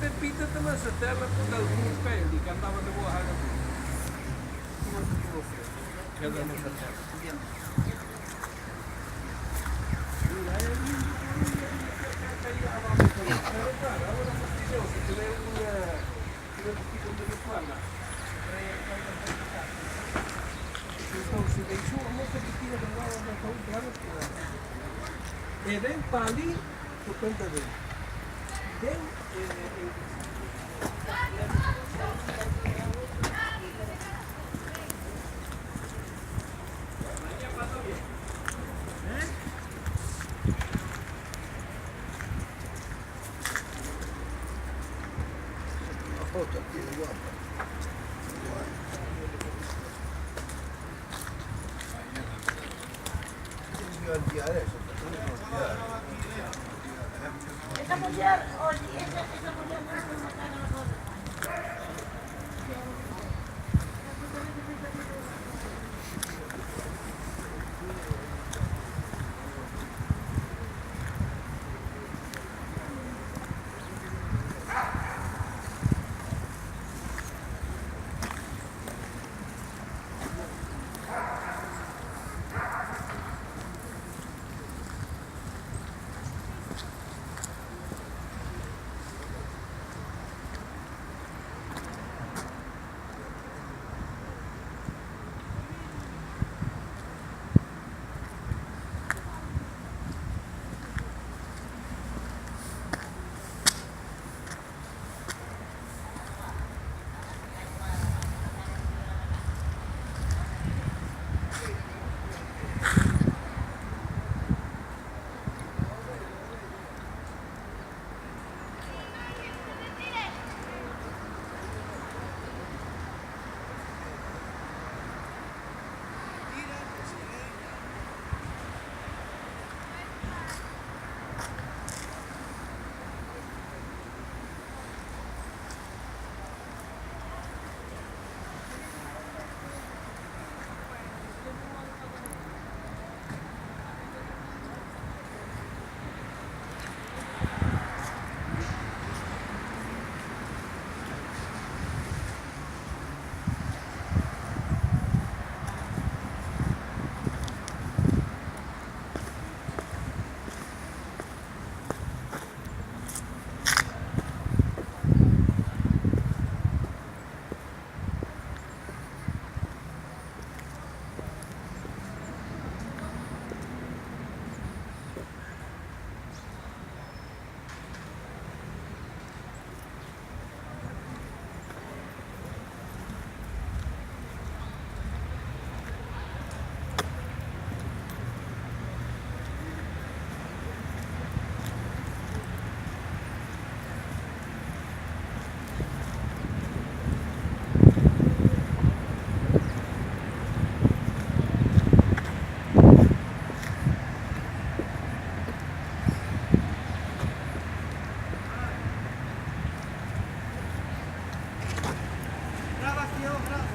Pepita também, se até ela com alguns pés ali que andava na boa água. Cada um essa terra. Então, se deixou a moça que tinha de lá, ela está e vem para ali, por conta dele. Vem, a foto aqui, guarda. Esa mujer, oye, esa mujer no se mata a nosotros. Brava, tío, brava.